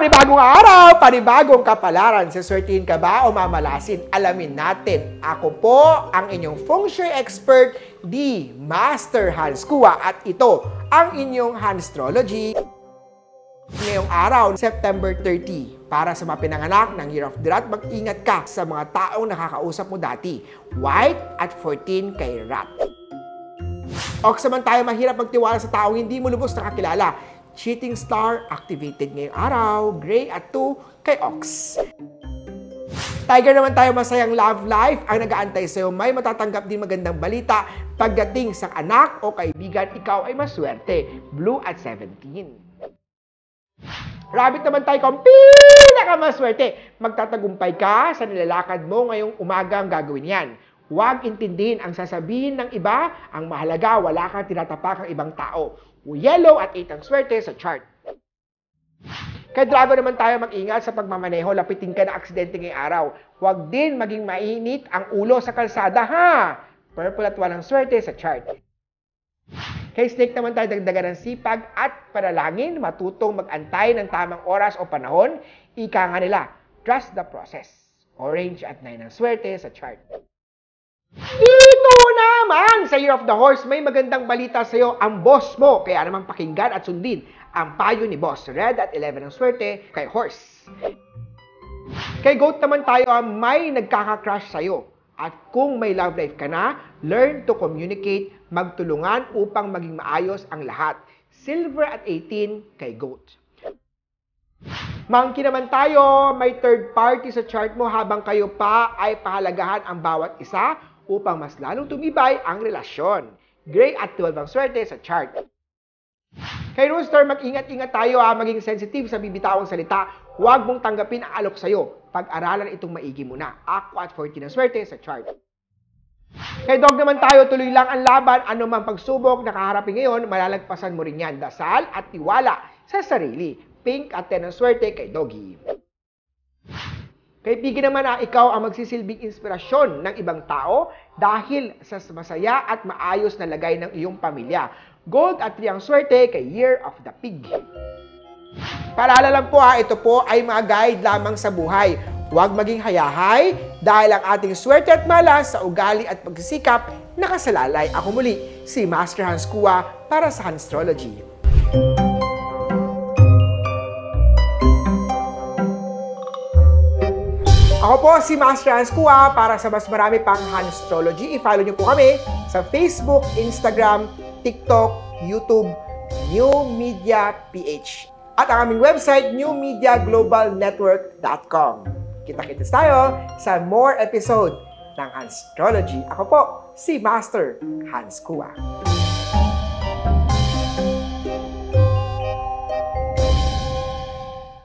Panibagong araw, panibagong kapalaran. Saswertihin ka ba o mamalasin? Alamin natin. Ako po ang inyong feng shui expert, di Master Hans Kua. At ito ang inyong Hanstrology. Ngayong araw, September 30. Para sa mga pinanganak ng Year of the Rat, mag-ingat ka sa mga taong nakakausap mo dati. White at 14 kay Rat. Ox naman tayo, mahirap magtiwala sa taong hindi mo lubos nakakilala. Cheating star activated ngayong araw. Gray at 2 kay Ox. Tiger naman tayo, masayang love life ang nag-aantay sa'yo. May matatanggap din magandang balita pagdating sa anak o kaibigan. Ikaw ay maswerte. Blue at 17. Rabbit naman tayo, kung pinakamaswerte. Magtatagumpay ka sa nilalakad mo ngayong umaga ang gagawin yan. Huwag intindihin ang sasabihin ng iba. Ang mahalaga, wala kang tinatapakang ibang tao. Yellow at 8 ang swerte sa chart. Kay driver naman tayo, mag-ingat sa pagmamaneho. Lapitin ka na aksidente ngayong araw. Huwag din maging mainit ang ulo sa kalsada, ha? Purple at 1 ang swerte sa chart. Kay snake naman tayo, dagdagan ng sipag at panalangin. Matutong mag-antay ng tamang oras o panahon. Ika nga nila, trust the process. Orange at 9 ang swerte sa chart. Dito naman sa Year of the Horse, may magandang balita sa iyo ang boss mo. Kaya naman pakinggan at sundin ang payo ni boss. Red at 11 ang swerte kay Horse. Kay Goat naman tayo, may nagkaka-crush sa iyo. At kung may love life ka na, learn to communicate, magtulungan upang maging maayos ang lahat. Silver at 18 kay Goat. Monkey naman tayo, may third party sa chart mo habang kayo pa ay pahalagahan ang bawat isa upang mas lalong tumibay ang relasyon. Gray at 12 ang swerte sa chart. Kay Rooster, mag-ingat-ingat tayo, maging sensitive sa bibitawang salita. Huwag mong tanggapin ang alok sa'yo. Pag-aralan itong maigi muna. Aqua at 14 ang swerte sa chart. Kay Dog naman tayo, tuloy lang ang laban. Ano mang pagsubok na kaharapin ngayon, malalagpasan mo rin yan. Dasal at tiwala sa sarili. Pink at 10 ang swerte kay Doggy. Kay Piggy naman, ikaw ang magsisilbing inspirasyon ng ibang tao dahil sa masaya at maayos na lagay ng iyong pamilya. Gold at 3 ang swerte kay Year of the Pig. Paalala lang po, ito po ay mga guide lamang sa buhay. Huwag maging hayahay dahil ang ating swerte at malas sa ugali at pagsisikap nakasalalay. Ako muli, si Master Hans Kua para sa Hanstrology. Ako po si Master Hans Kua para sa mas marami pang Hanstrology. I-follow niyo po kami sa Facebook, Instagram, TikTok, YouTube, New Media PH. At ang aming website, newmediaglobalnetwork.com. Kita-kits tayo sa more episode ng Hanstrology. Ako po si Master Hans Kua.